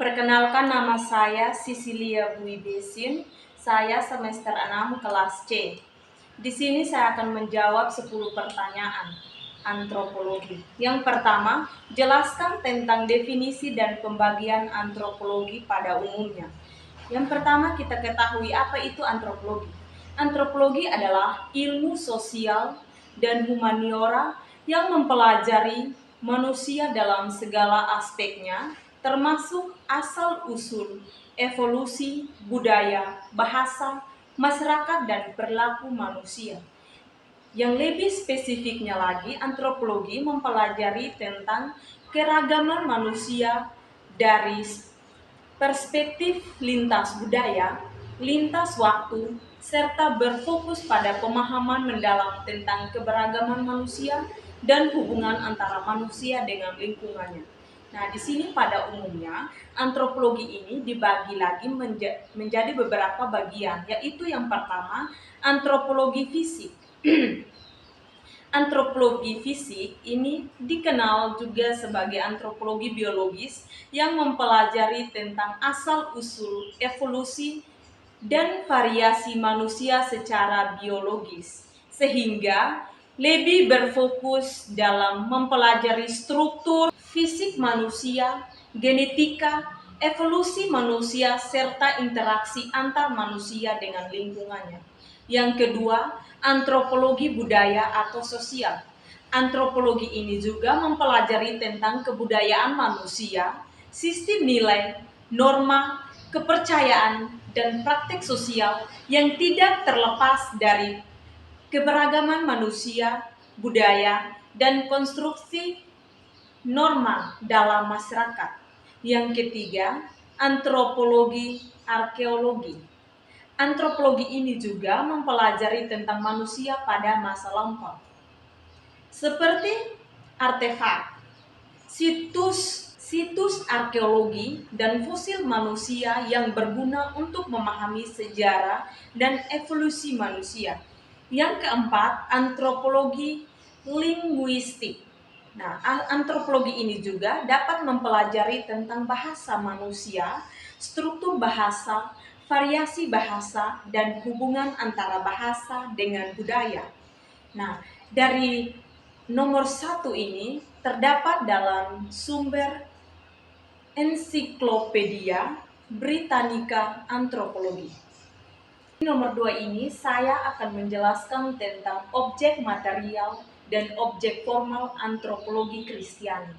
Perkenalkan, nama saya Sisilia Bui Besin. Saya semester 6 kelas C. Di sini saya akan menjawab 10 pertanyaan antropologi. Yang pertama, jelaskan tentang definisi dan pembagian antropologi pada umumnya. Yang pertama, kita ketahui apa itu antropologi. Antropologi adalah ilmu sosial dan humaniora yang mempelajari manusia dalam segala aspeknya, termasuk asal-usul, evolusi, budaya, bahasa, masyarakat, dan perilaku manusia. Yang lebih spesifiknya lagi, antropologi mempelajari tentang keragaman manusia dari perspektif lintas budaya, lintas waktu, serta berfokus pada pemahaman mendalam tentang keberagaman manusia dan hubungan antara manusia dengan lingkungannya. Nah, di sini pada umumnya antropologi ini dibagi lagi menjadi beberapa bagian, yaitu yang pertama antropologi fisik. Antropologi fisik ini dikenal juga sebagai antropologi biologis yang mempelajari tentang asal-usul, evolusi, dan variasi manusia secara biologis, sehingga lebih berfokus dalam mempelajari struktur fisik manusia, genetika, evolusi manusia, serta interaksi antar manusia dengan lingkungannya. Yang kedua, antropologi budaya atau sosial. Antropologi ini juga mempelajari tentang kebudayaan manusia, sistem nilai, norma, kepercayaan, dan praktik sosial yang tidak terlepas dari keberagaman manusia, budaya, dan konstruksi norma dalam masyarakat. Yang ketiga, antropologi arkeologi. Antropologi ini juga mempelajari tentang manusia pada masa lampau, seperti artefak, situs arkeologi, dan fosil manusia yang berguna untuk memahami sejarah dan evolusi manusia. Yang keempat, antropologi linguistik. Nah, antropologi ini juga dapat mempelajari tentang bahasa manusia, struktur bahasa, variasi bahasa, dan hubungan antara bahasa dengan budaya. Nah, dari nomor 1 ini terdapat dalam sumber Ensiklopedia Britannica Antropologi. Nomor 2 ini saya akan menjelaskan tentang objek material dan objek formal antropologi Kristiani.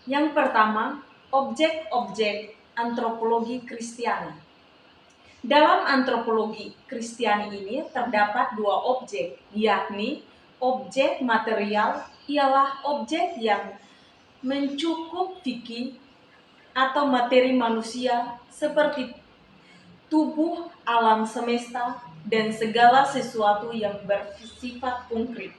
Yang pertama, objek-objek antropologi Kristiani. Dalam antropologi Kristiani ini terdapat 2 objek, yakni objek material ialah objek yang mencakup fikih atau materi manusia seperti tubuh, alam semesta, dan segala sesuatu yang bersifat konkret.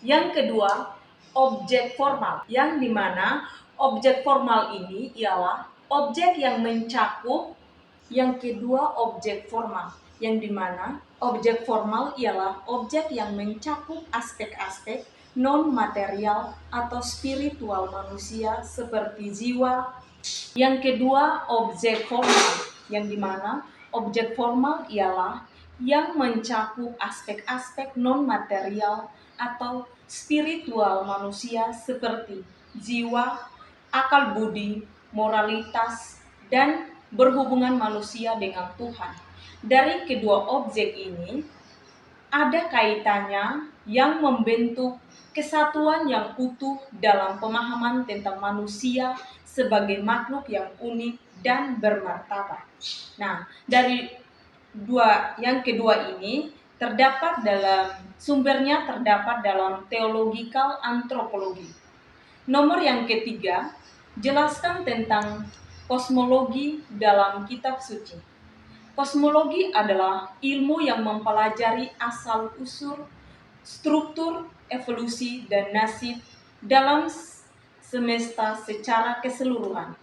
Yang kedua, objek formal, yang dimana objek formal ini ialah objek yang mencakup. Yang kedua, objek formal, yang dimana objek formal ialah objek yang mencakup aspek-aspek non-material atau spiritual manusia seperti jiwa. Yang kedua, objek formal, yang dimana objek formal ialah yang mencakup aspek-aspek non-material atau spiritual manusia seperti jiwa, akal budi, moralitas, dan berhubungan manusia dengan Tuhan. Dari kedua objek ini ada kaitannya yang membentuk kesatuan yang utuh dalam pemahaman tentang manusia sebagai makhluk yang unik dan bermartabat. Nah, dari yang kedua ini terdapat dalam Theological Anthropology. Nomor yang ketiga, jelaskan tentang kosmologi dalam kitab suci. Kosmologi adalah ilmu yang mempelajari asal-usul, struktur, evolusi, dan nasib dalam semesta secara keseluruhan.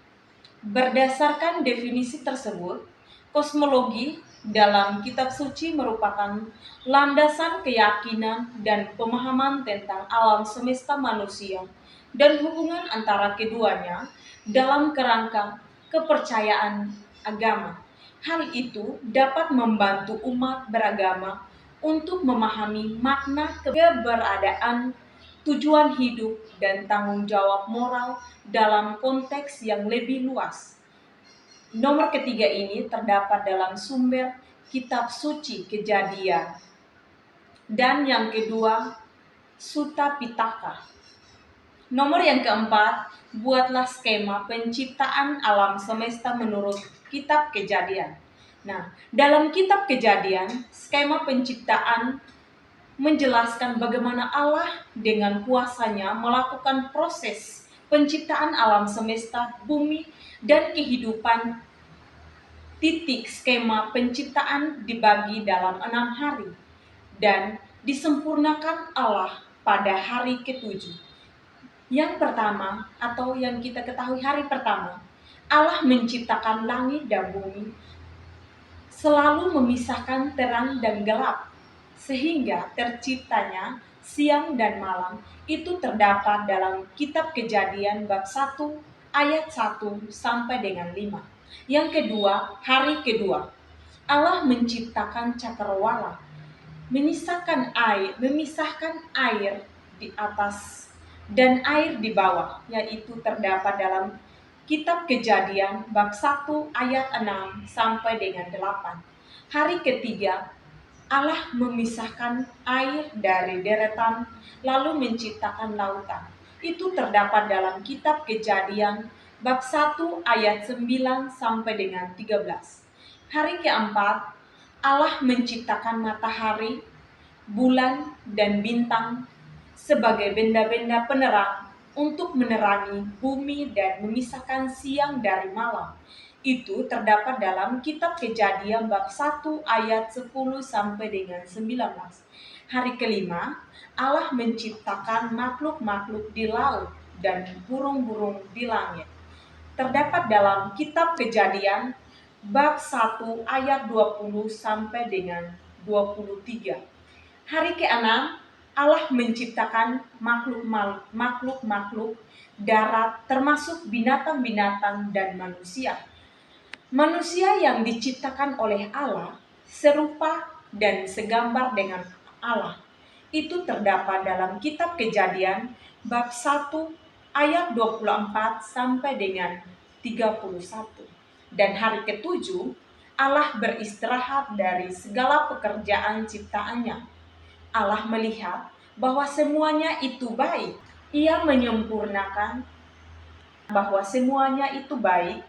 Berdasarkan definisi tersebut, kosmologi dalam kitab suci merupakan landasan keyakinan dan pemahaman tentang alam semesta manusia dan hubungan antara keduanya dalam kerangka kepercayaan agama. Hal itu dapat membantu umat beragama untuk memahami makna keberadaan, tujuan hidup, dan tanggung jawab moral dalam konteks yang lebih luas. Nomor ketiga ini terdapat dalam sumber kitab suci Kejadian. Dan yang kedua, Sutta Pitaka. Nomor yang keempat, buatlah skema penciptaan alam semesta menurut kitab Kejadian. Nah, dalam kitab Kejadian, skema penciptaan menjelaskan bagaimana Allah dengan kuasanya melakukan proses penciptaan alam semesta, bumi, dan kehidupan. Titik skema penciptaan dibagi dalam 6 hari dan disempurnakan Allah pada hari ketujuh. Yang pertama, atau yang kita ketahui hari pertama, Allah menciptakan langit dan bumi, selalu memisahkan terang dan gelap, sehingga terciptanya siang dan malam. Itu terdapat dalam kitab Kejadian bab 1 ayat 1 sampai dengan 5. Yang kedua, hari kedua, Allah menciptakan cakrawala, memisahkan air di atas dan air di bawah, yaitu terdapat dalam kitab Kejadian bab 1 ayat 6 sampai dengan 8. Hari ketiga, Allah memisahkan air dari deretan lalu menciptakan lautan. Itu terdapat dalam kitab Kejadian bab 1 ayat 9 sampai dengan 13. Hari keempat, Allah menciptakan matahari, bulan, dan bintang sebagai benda-benda penerang untuk menerangi bumi dan memisahkan siang dari malam. Itu terdapat dalam kitab Kejadian bab 1 ayat 10 sampai dengan 19. Hari kelima, Allah menciptakan makhluk-makhluk di laut dan burung-burung di langit. Terdapat dalam kitab Kejadian bab 1 ayat 20 sampai dengan 23. Hari keenam, Allah menciptakan makhluk-makhluk darat termasuk binatang-binatang dan manusia. Manusia yang diciptakan oleh Allah serupa dan segambar dengan Allah. Itu terdapat dalam kitab Kejadian bab 1 ayat 24 sampai dengan 31. Dan hari ketujuh, Allah beristirahat dari segala pekerjaan ciptaannya. Allah melihat bahwa semuanya itu baik. Ia menyempurnakan bahwa semuanya itu baik,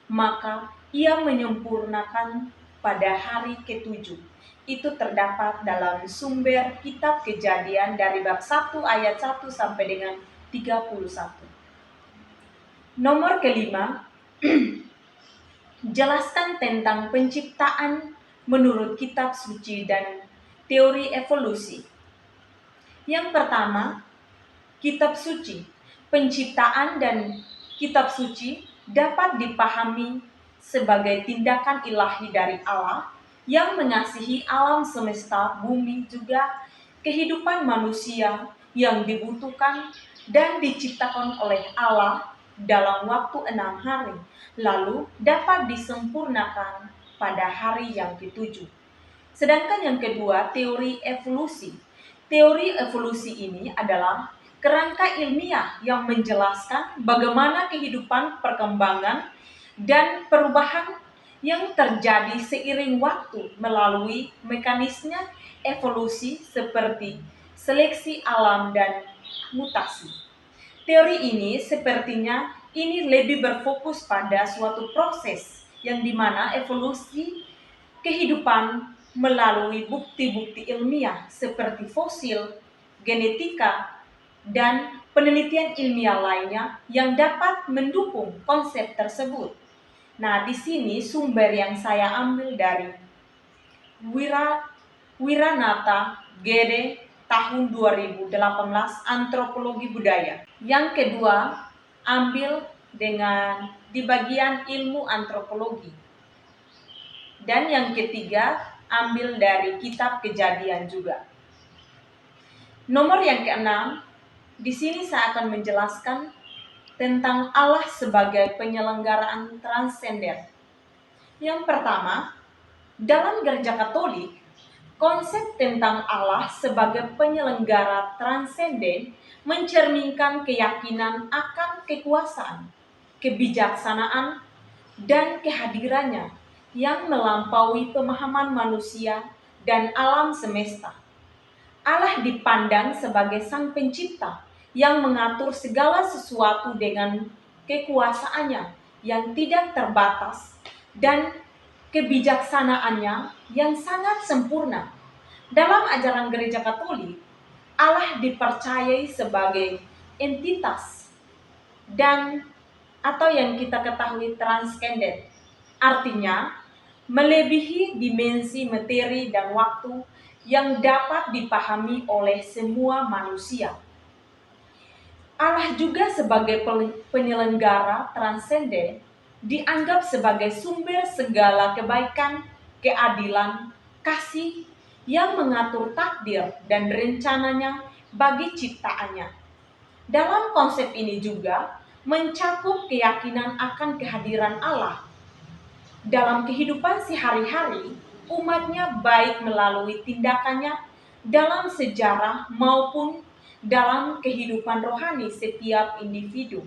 maka ia menyempurnakan pada hari ketujuh. Itu terdapat dalam sumber kitab Kejadian dari bab 1 ayat 1 sampai dengan 31. Nomor kelima, jelaskan tentang penciptaan menurut kitab suci dan teori evolusi. Yang pertama, kitab suci. Penciptaan dan kitab suci dapat dipahami sebagai tindakan ilahi dari Allah yang mengasihi alam semesta, bumi, juga kehidupan manusia yang dibutuhkan dan diciptakan oleh Allah dalam waktu 6 hari, lalu dapat disempurnakan pada hari yang ketujuh. Sedangkan yang kedua, teori evolusi. Teori evolusi ini adalah kerangka ilmiah yang menjelaskan bagaimana kehidupan, perkembangan, dan perubahan yang terjadi seiring waktu melalui mekanisme evolusi seperti seleksi alam dan mutasi. Teori ini sepertinya ini lebih berfokus pada suatu proses yang dimana evolusi kehidupan melalui bukti-bukti ilmiah seperti fosil, genetika, dan penelitian ilmiah lainnya yang dapat mendukung konsep tersebut. Nah, di sini sumber yang saya ambil dari Wiranata Gede tahun 2018 Antropologi Budaya. Yang kedua, ambil dengan di bagian ilmu antropologi. Dan yang ketiga, ambil dari kitab Kejadian juga. Nomor yang keenam, di sini saya akan menjelaskan tentang Allah sebagai penyelenggaraan transenden. Yang pertama, dalam Gereja Katolik, konsep tentang Allah sebagai penyelenggara transenden mencerminkan keyakinan akan kekuasaan, kebijaksanaan, dan kehadirannya yang melampaui pemahaman manusia dan alam semesta. Allah dipandang sebagai Sang Pencipta yang mengatur segala sesuatu dengan kekuasaannya yang tidak terbatas dan kebijaksanaannya yang sangat sempurna. Dalam ajaran Gereja Katolik, Allah dipercayai sebagai entitas dan atau yang kita ketahui transkenden. Artinya, melebihi dimensi materi dan waktu yang dapat dipahami oleh semua manusia. Allah juga sebagai penyelenggara transenden dianggap sebagai sumber segala kebaikan, keadilan, kasih yang mengatur takdir dan rencananya bagi ciptaannya. Dalam konsep ini juga mencakup keyakinan akan kehadiran Allah dalam kehidupan sehari-hari umatnya, baik melalui tindakannya dalam sejarah maupun dalam kehidupan rohani setiap individu.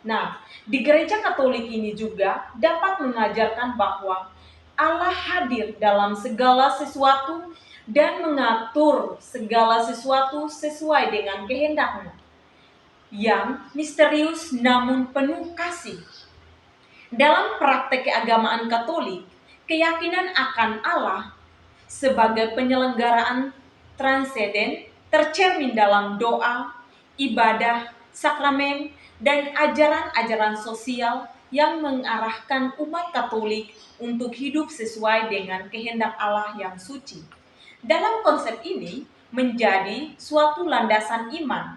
Nah, di Gereja Katolik ini juga dapat mengajarkan bahwa Allah hadir dalam segala sesuatu dan mengatur segala sesuatu sesuai dengan kehendaknya, yang misterius namun penuh kasih. Dalam praktek keagamaan Katolik, keyakinan akan Allah sebagai penyelenggaraan transenden tercermin dalam doa, ibadah, sakramen, dan ajaran-ajaran sosial yang mengarahkan umat Katolik untuk hidup sesuai dengan kehendak Allah yang suci. Dalam konsep ini menjadi suatu landasan iman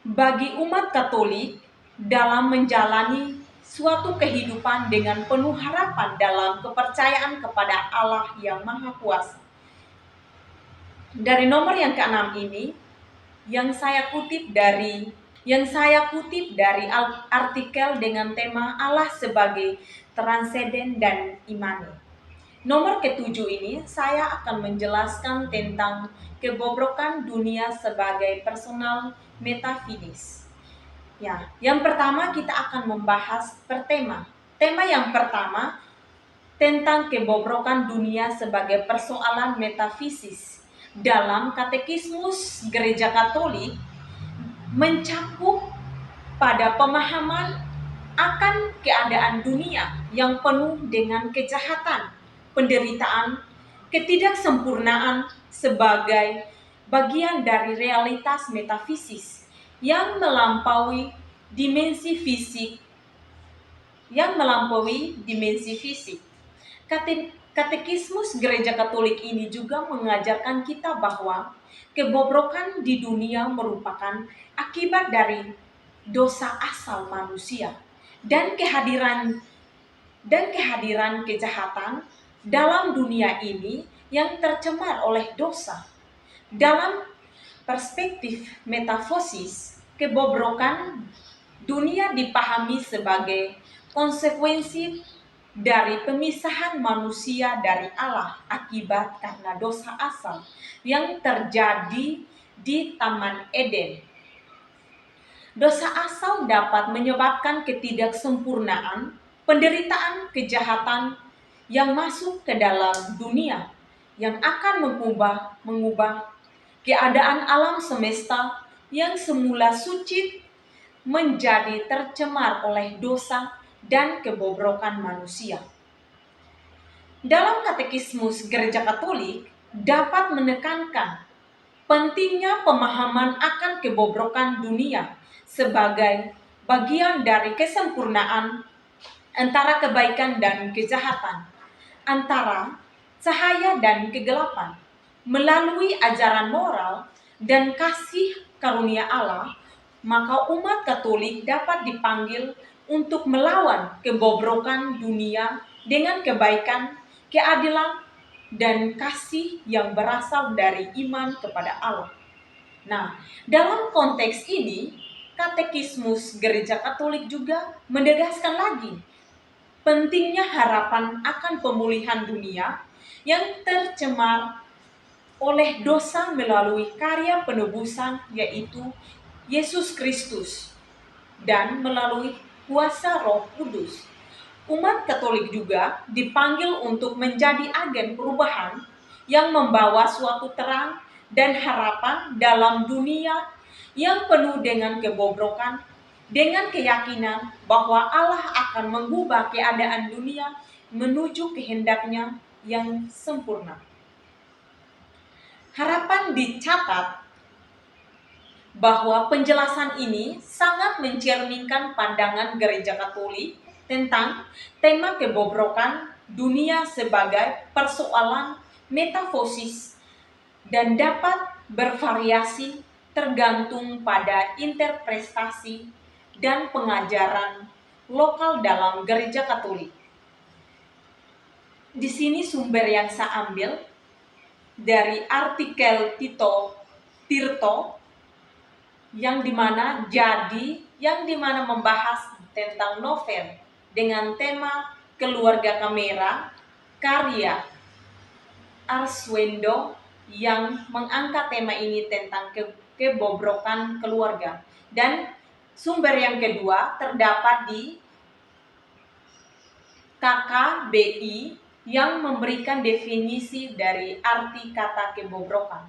bagi umat Katolik dalam menjalani suatu kehidupan dengan penuh harapan dalam kepercayaan kepada Allah yang Maha Kuasa. Dari nomor yang ke-6 ini, yang saya kutip dari artikel dengan tema Allah sebagai transenden dan imani. Nomor ke-7 ini saya akan menjelaskan tentang kebobrokan dunia sebagai personal metafisik. Ya, yang pertama kita akan membahas per tema. Tema yang pertama tentang kebobrokan dunia sebagai persoalan metafisik. Dalam Katekismus Gereja Katolik mencakup pada pemahaman akan keadaan dunia yang penuh dengan kejahatan, penderitaan, ketidaksempurnaan sebagai bagian dari realitas metafisik yang melampaui dimensi fisik. Katekismus Gereja Katolik ini juga mengajarkan kita bahwa kebobrokan di dunia merupakan akibat dari dosa asal manusia dan kehadiran kejahatan dalam dunia ini yang tercemar oleh dosa. Dalam perspektif metafisis, kebobrokan dunia dipahami sebagai konsekuensi dari pemisahan manusia dari Allah akibat karena dosa asal yang terjadi di Taman Eden. Dosa asal dapat menyebabkan ketidaksempurnaan, penderitaan, kejahatan yang masuk ke dalam dunia, yang akan mengubah keadaan alam semesta yang semula suci menjadi tercemar oleh dosa dan kebobrokan manusia. Dalam Katekismus Gereja Katolik dapat menekankan pentingnya pemahaman akan kebobrokan dunia sebagai bagian dari kesempurnaan antara kebaikan dan kejahatan, antara cahaya dan kegelapan. Melalui ajaran moral dan kasih karunia Allah, maka umat Katolik dapat dipanggil untuk melawan kebobrokan dunia dengan kebaikan, keadilan, dan kasih yang berasal dari iman kepada Allah. Nah, dalam konteks ini, Katekismus Gereja Katolik juga menegaskan lagi pentingnya harapan akan pemulihan dunia yang tercemar oleh dosa melalui karya penebusan, yaitu Yesus Kristus, dan melalui kuasa Roh Kudus. Umat Katolik juga dipanggil untuk menjadi agen perubahan yang membawa suatu terang dan harapan dalam dunia yang penuh dengan kebobrokan, dengan keyakinan bahwa Allah akan mengubah keadaan dunia menuju kehendaknya yang sempurna. Harapan dicatat bahwa penjelasan ini sangat mencerminkan pandangan Gereja Katolik tentang tema kebobrokan dunia sebagai persoalan metafisis dan dapat bervariasi tergantung pada interpretasi dan pengajaran lokal dalam Gereja Katolik. Di sini sumber yang saya ambil dari artikel Tirto yang dimana membahas tentang novel dengan tema keluarga kamera karya Arswendo yang mengangkat tema ini tentang kebobrokan keluarga. Dan sumber yang kedua terdapat di KKBI yang memberikan definisi dari arti kata kebobrokan.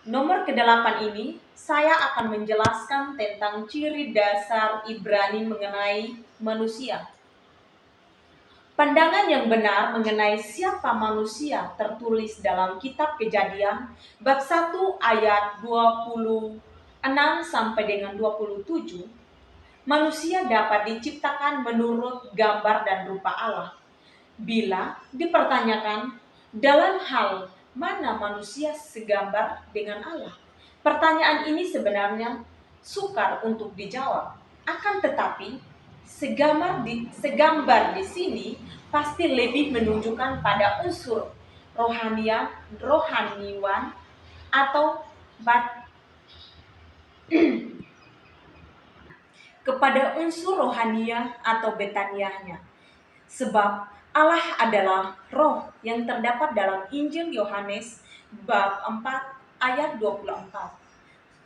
Nomor ke-8 ini, saya akan menjelaskan tentang ciri dasar Ibrani mengenai manusia. Pandangan yang benar mengenai siapa manusia tertulis dalam kitab Kejadian bab 1 ayat 26 sampai dengan 27. Manusia dapat diciptakan menurut gambar dan rupa Allah. Bila dipertanyakan dalam hal mana manusia segambar dengan Allah, pertanyaan ini sebenarnya sukar untuk dijawab. Akan tetapi segambar di sini pasti lebih menunjukkan pada unsur rohaniwan atau kepada unsur rohania atau betaniahnya. Sebab Allah adalah roh yang terdapat dalam Injil Yohanes bab 4 ayat 24.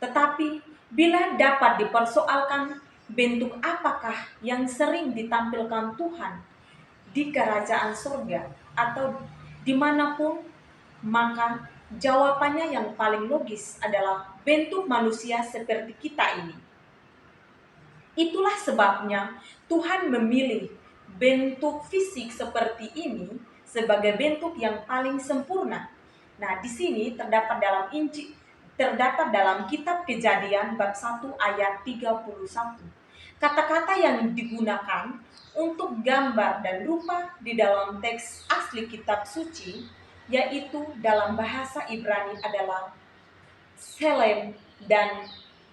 Tetapi bila dapat dipersoalkan bentuk apakah yang sering ditampilkan Tuhan di kerajaan surga atau dimanapun, maka jawabannya yang paling logis adalah bentuk manusia seperti kita ini. Itulah sebabnya Tuhan memilih bentuk fisik seperti ini sebagai bentuk yang paling sempurna. Nah, di sini terdapat dalam kitab Kejadian bab 1 ayat 31. Kata-kata yang digunakan untuk gambar dan rupa di dalam teks asli kitab suci, yaitu dalam bahasa Ibrani adalah selem dan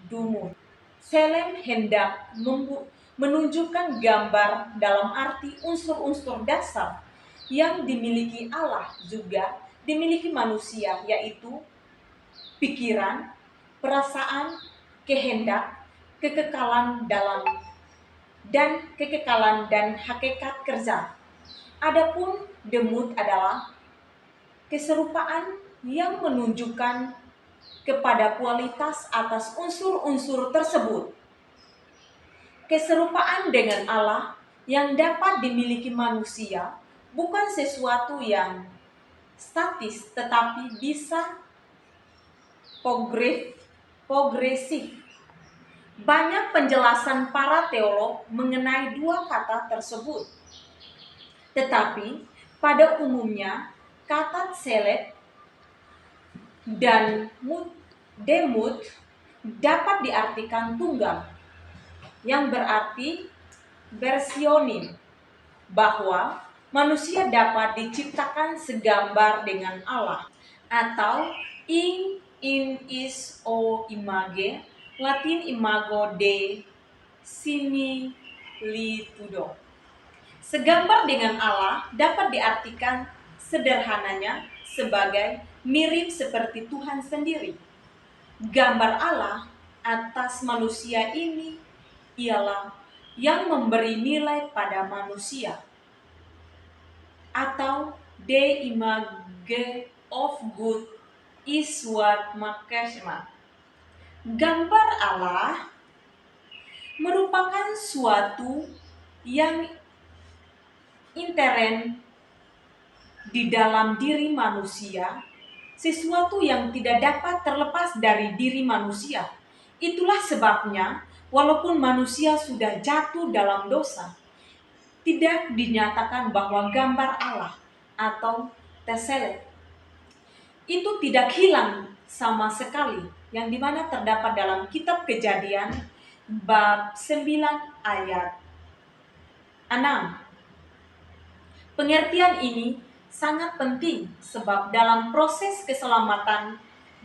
dumut. Selem hendak menunjukkan gambar dalam arti unsur-unsur dasar yang dimiliki Allah juga dimiliki manusia, yaitu pikiran, perasaan, kehendak, kekekalan dan hakikat kerja. Adapun demut adalah keserupaan yang menunjukkan kepada kualitas atas unsur-unsur tersebut. Keserupaan dengan Allah yang dapat dimiliki manusia bukan sesuatu yang statis, tetapi bisa progresif. Banyak penjelasan para teolog mengenai dua kata tersebut. Tetapi pada umumnya kata seleb dan demut dapat diartikan tunggal, yang berarti versionin, bahwa manusia dapat diciptakan segambar dengan Allah, atau in image, Latin imago Dei similitudo. Segambar dengan Allah dapat diartikan sederhananya sebagai mirip seperti Tuhan sendiri. Gambar Allah atas manusia ini ialah yang memberi nilai pada manusia, atau the image of God is what makes man. Gambar Allah merupakan suatu yang intern di dalam diri manusia, sesuatu yang tidak dapat terlepas dari diri manusia. Itulah sebabnya, walaupun manusia sudah jatuh dalam dosa, tidak dinyatakan bahwa gambar Allah atau teselet itu tidak hilang sama sekali, yang dimana terdapat dalam kitab Kejadian bab 9 ayat 6. Pengertian ini sangat penting sebab dalam proses keselamatan,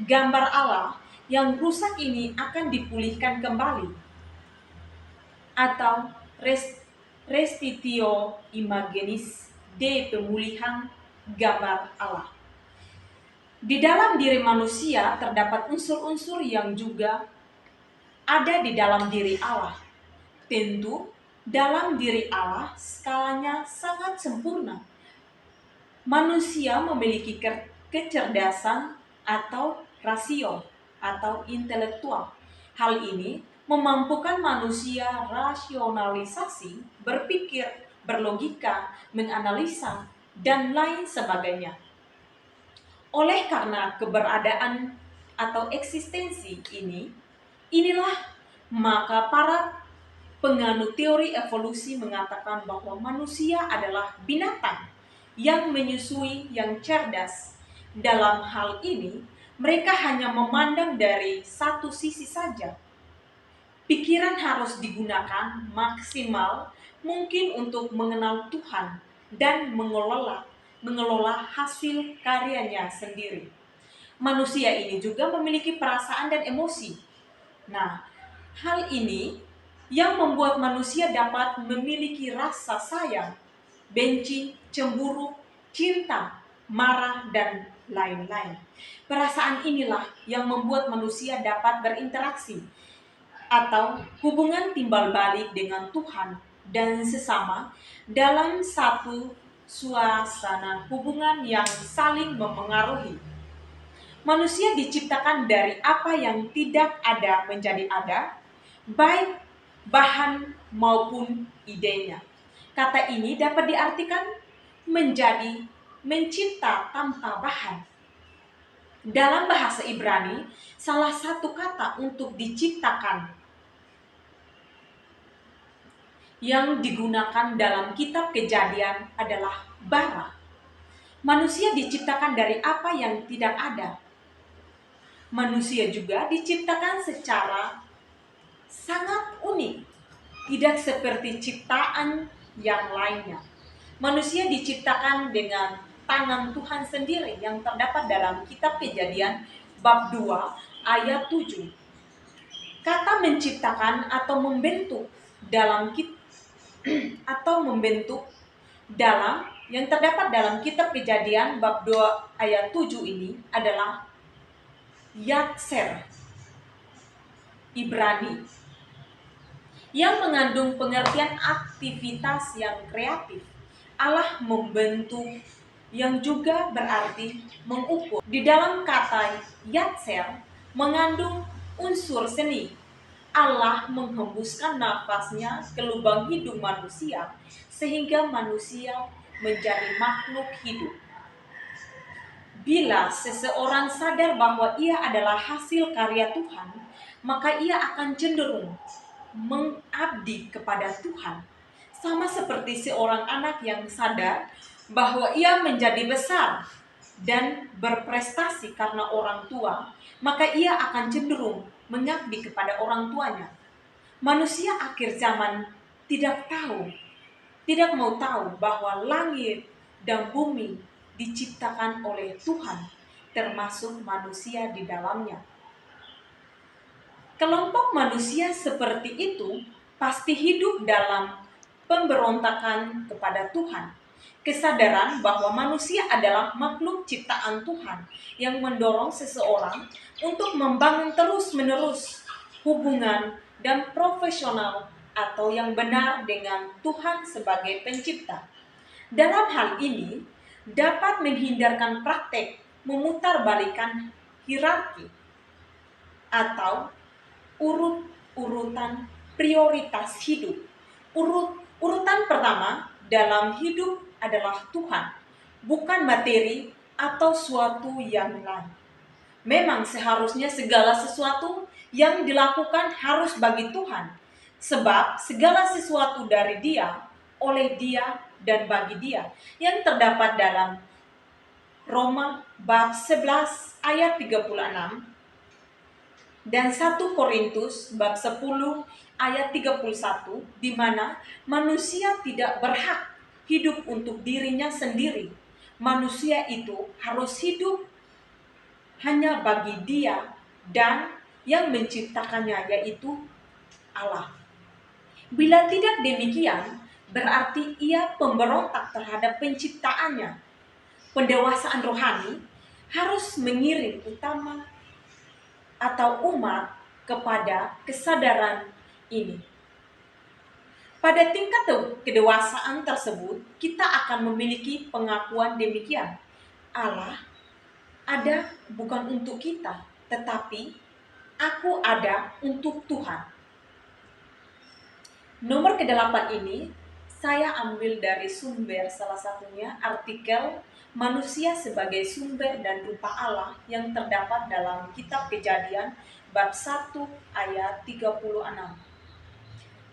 gambar Allah yang rusak ini akan dipulihkan kembali, atau restitio imagenis, de pemulihan gambar Allah. Di dalam diri manusia terdapat unsur-unsur yang juga ada di dalam diri Allah. Tentu, dalam diri Allah skalanya sangat sempurna. Manusia memiliki kecerdasan atau rasio atau intelektual. Hal ini memampukan manusia rasionalisasi, berpikir, berlogika, menganalisa, dan lain sebagainya. Oleh karena keberadaan atau eksistensi inilah maka para penganut teori evolusi mengatakan bahwa manusia adalah binatang yang menyusui, yang cerdas. Dalam hal ini, mereka hanya memandang dari satu sisi saja. Pikiran harus digunakan maksimal mungkin untuk mengenal Tuhan dan mengelola hasil karyanya sendiri. Manusia ini juga memiliki perasaan dan emosi. Nah, hal ini yang membuat manusia dapat memiliki rasa sayang, benci, cemburu, cinta, marah, dan lain-lain. Perasaan inilah yang membuat manusia dapat berinteraksi atau hubungan timbal balik dengan Tuhan dan sesama dalam satu suasana hubungan yang saling memengaruhi. Manusia diciptakan dari apa yang tidak ada menjadi ada, baik bahan maupun idenya. Kata ini dapat diartikan menjadi mencipta tanpa bahan. Dalam bahasa Ibrani, salah satu kata untuk diciptakan yang digunakan dalam kitab Kejadian adalah bara. Manusia diciptakan dari apa yang tidak ada. Manusia juga diciptakan secara sangat unik, tidak seperti ciptaan yang lainnya. Manusia diciptakan dengan tangan Tuhan sendiri yang terdapat dalam kitab Kejadian bab 2 ayat 7. Kata menciptakan atau membentuk dalam yang terdapat dalam kitab Kejadian bab 2 ayat 7 ini adalah Yatser Ibrani yang mengandung pengertian aktivitas yang kreatif. Allah membentuk yang juga berarti mengukur. Di dalam kata Yatser mengandung unsur seni. Allah menghembuskan nafasnya ke lubang hidung manusia sehingga manusia menjadi makhluk hidup. Bila seseorang sadar bahwa ia adalah hasil karya Tuhan, maka ia akan cenderung mengabdi kepada Tuhan. Sama seperti seorang anak yang sadar bahwa ia menjadi besar dan berprestasi karena orang tua, maka ia akan cenderung mengabdi kepada orang tuanya. Manusia akhir zaman tidak mau tahu bahwa langit dan bumi diciptakan oleh Tuhan, termasuk manusia di dalamnya. Kelompok manusia seperti itu pasti hidup dalam pemberontakan kepada Tuhan. Kesadaran bahwa manusia adalah makhluk ciptaan Tuhan yang mendorong seseorang untuk membangun terus-menerus hubungan, dan profesional atau yang benar dengan Tuhan sebagai pencipta. Dalam hal ini, dapat menghindarkan praktek memutarbalikkan hierarki atau urutan prioritas hidup. Urutan pertama dalam hidup adalah Tuhan, bukan materi atau suatu yang lain. Memang seharusnya segala sesuatu yang dilakukan harus bagi Tuhan, sebab segala sesuatu dari Dia, oleh Dia, dan bagi Dia, yang terdapat dalam Roma bab 11 ayat 36 dan 1 Korintus bab 10 ayat 31, di mana manusia tidak berhak hidup untuk dirinya sendiri. Manusia itu harus hidup hanya bagi Dia dan yang menciptakannya, yaitu Allah. Bila tidak demikian, berarti ia pemberontak terhadap penciptaannya. Pendewasaan rohani harus mengirim utama atau umat kepada kesadaran ini. Pada tingkat kedewasaan tersebut, kita akan memiliki pengakuan demikian. Allah ada bukan untuk kita, tetapi aku ada untuk Tuhan. Nomor ke-8 ini saya ambil dari sumber, salah satunya artikel Manusia sebagai Sumber dan Rupa Allah yang terdapat dalam Kitab Kejadian bab 1 ayat 36.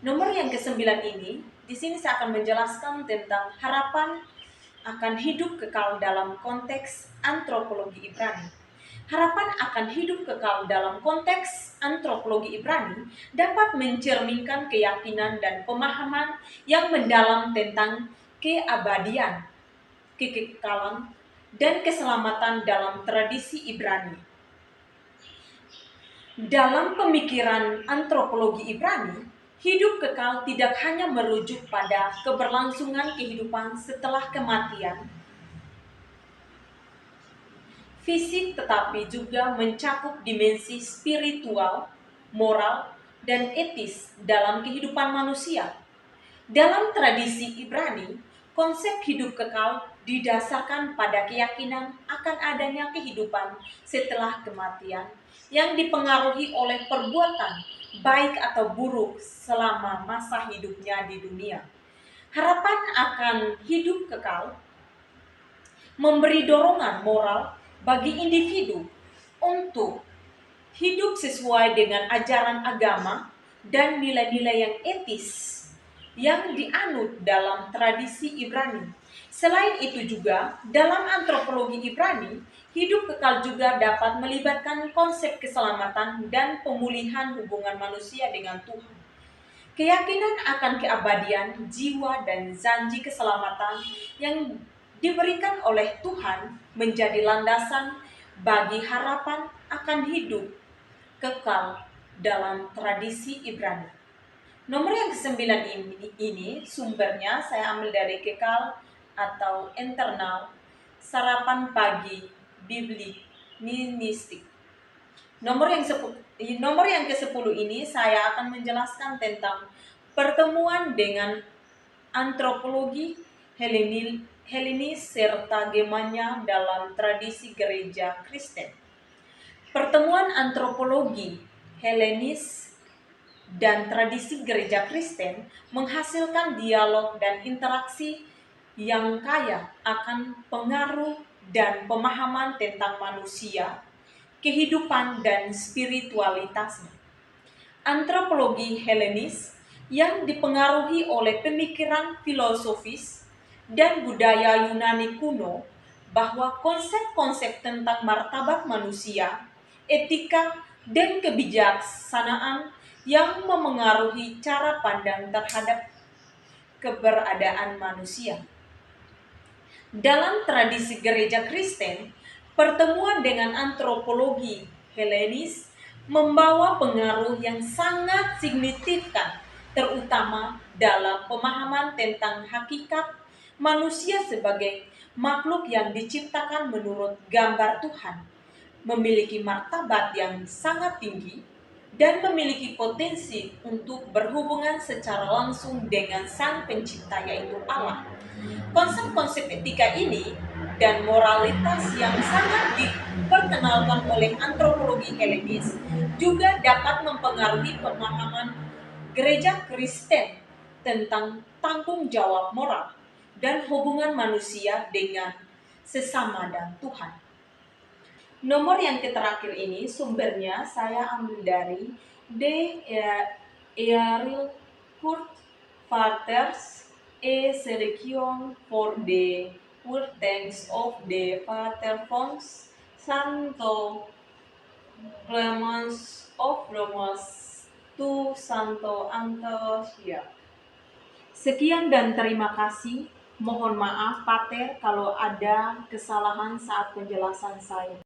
Nomor yang ke-9 ini, di sini saya akan menjelaskan tentang harapan akan hidup kekal dalam konteks antropologi Ibrani. Harapan akan hidup kekal dalam konteks antropologi Ibrani dapat mencerminkan keyakinan dan pemahaman yang mendalam tentang keabadian, kekekalan, dan keselamatan dalam tradisi Ibrani. Dalam pemikiran antropologi Ibrani, hidup kekal tidak hanya merujuk pada keberlangsungan kehidupan setelah kematian fisik, tetapi juga mencakup dimensi spiritual, moral, dan etis dalam kehidupan manusia. Dalam tradisi Ibrani, konsep hidup kekal didasarkan pada keyakinan akan adanya kehidupan setelah kematian yang dipengaruhi oleh perbuatan baik atau buruk selama masa hidupnya di dunia. Harapan akan hidup kekal memberi dorongan moral bagi individu untuk hidup sesuai dengan ajaran agama dan nilai-nilai yang etis yang dianut dalam tradisi Ibrani. Selain itu juga, dalam antropologi Ibrani, hidup kekal juga dapat melibatkan konsep keselamatan dan pemulihan hubungan manusia dengan Tuhan. Keyakinan akan keabadian jiwa dan janji keselamatan yang diberikan oleh Tuhan menjadi landasan bagi harapan akan hidup kekal dalam tradisi Ibrani. Nomor yang ke-9 ini sumbernya saya ambil dari Kekal atau Internal Sarapan Pagi Biblik Ministik. Nomor yang ke-10 ini saya akan menjelaskan tentang pertemuan dengan antropologi Helenis serta gemanya dalam tradisi gereja Kristen. Pertemuan antropologi Helenis dan tradisi gereja Kristen menghasilkan dialog dan interaksi yang kaya akan pengaruh dan pemahaman tentang manusia, kehidupan, dan spiritualitasnya. Antropologi Helenis yang dipengaruhi oleh pemikiran filosofis dan budaya Yunani kuno, bahwa konsep-konsep tentang martabat manusia, etika, dan kebijaksanaan yang memengaruhi cara pandang terhadap keberadaan manusia. Dalam tradisi gereja Kristen, pertemuan dengan antropologi Helenis membawa pengaruh yang sangat signifikan, terutama dalam pemahaman tentang hakikat manusia sebagai makhluk yang diciptakan menurut gambar Tuhan, memiliki martabat yang sangat tinggi, dan memiliki potensi untuk berhubungan secara langsung dengan Sang Pencipta, yaitu Allah. Konsep-konsep etika ini dan moralitas yang sangat diperkenalkan oleh antropologi Helenis juga dapat mempengaruhi pemahaman gereja Kristen tentang tanggung jawab moral dan hubungan manusia dengan sesama dan Tuhan. Nomor yang terakhir ini sumbernya saya ambil dari Eril Kurt Vaters e Selection for the Writings of the Pater Fons Santo Clemens of Rome to Santo Antosia. Sekian dan terima kasih. Mohon maaf Pater kalau ada kesalahan saat penjelasan saya.